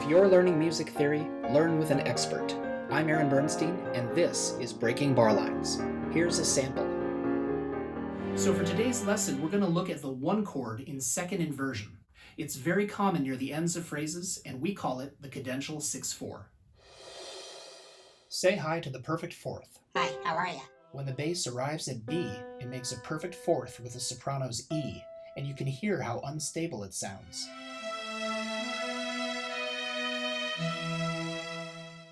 If you're learning music theory, learn with an expert. I'm Aaron Bernstein, and this is Breaking Bar Lines. Here's a sample. So for today's lesson, we're going to look at the one chord in second inversion. It's very common near the ends of phrases, and we call it the cadential 6/4. Say hi to the perfect fourth. Hi, how are ya? When the bass arrives at B, it makes a perfect fourth with the soprano's E, and you can hear how unstable it sounds.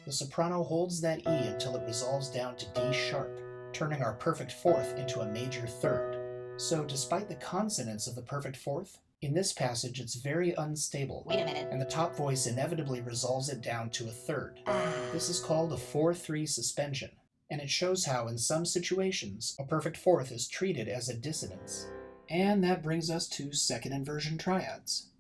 The soprano holds that E until it resolves down to D sharp, turning our perfect fourth into a major third. So despite the consonants of the perfect fourth, in this passage it's very unstable. Wait a minute. And the top voice inevitably resolves it down to a third. This is called a 4/3 suspension, and it shows how in some situations a perfect fourth is treated as a dissonance. And that brings us to second inversion triads.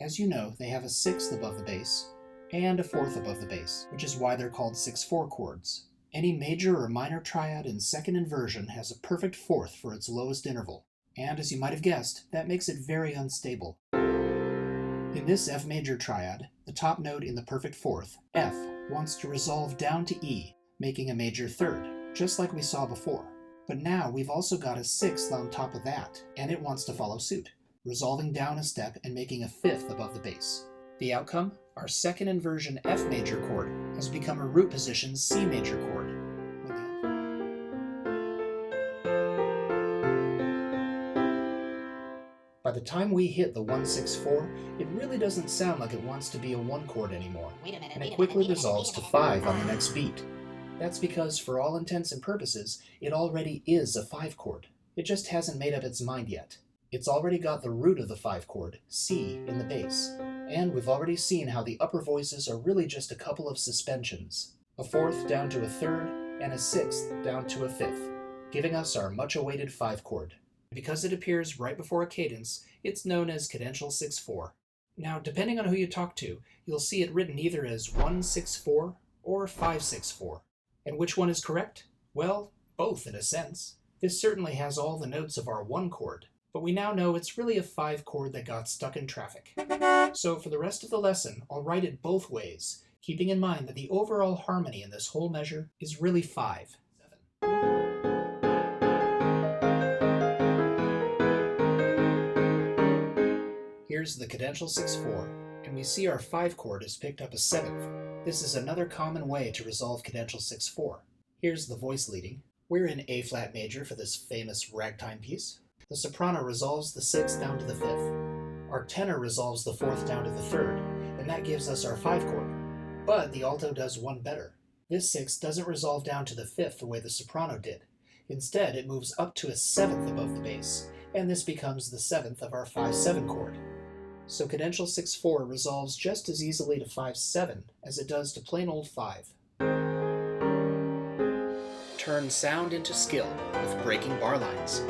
As you know, they have a sixth above the bass and a fourth above the bass, which is why they're called 6/4 chords. Any major or minor triad in second inversion has a perfect fourth for its lowest interval, and as you might have guessed, that makes it very unstable. In this F major triad, the top note in the perfect fourth, F, wants to resolve down to E, making a major third, just like we saw before. But now we've also got a sixth on top of that, and it wants to follow suit, resolving down a step and making a fifth above the bass. The outcome? Our second inversion F major chord has become a root position C major chord. By the time we hit the 1/6/4, it really doesn't sound like it wants to be a one chord anymore, and it quickly resolves to 5 on the next beat. That's because, for all intents and purposes, it already is a 5 chord. It just hasn't made up its mind yet. It's already got the root of the 5 chord, C, in the bass. And we've already seen how the upper voices are really just a couple of suspensions. A fourth down to a third, and a sixth down to a fifth, giving us our much-awaited 5 chord. Because it appears right before a cadence, it's known as cadential 6/4. Now, depending on who you talk to, you'll see it written either as 1/6/4 or 5/6/4. And which one is correct? Well, both in a sense. This certainly has all the notes of our 1 chord, but we now know it's really a 5 chord that got stuck in traffic. So for the rest of the lesson, I'll write it both ways, keeping in mind that the overall harmony in this whole measure is really 5. Here's the cadential 6/4, and we see our 5 chord has picked up a 7th. This is another common way to resolve cadential 6/4. Here's the voice leading. We're in A flat major for this famous ragtime piece. The soprano resolves the 6th down to the 5th. Our tenor resolves the 4th down to the 3rd, and that gives us our 5 chord. But the alto does one better. This 6th doesn't resolve down to the 5th the way the soprano did. Instead, it moves up to a 7th above the bass, and this becomes the 7th of our 5/7 chord. So cadential 6/4 resolves just as easily to 5/7 as it does to plain old 5. Turn sound into skill with Breaking Bar Lines.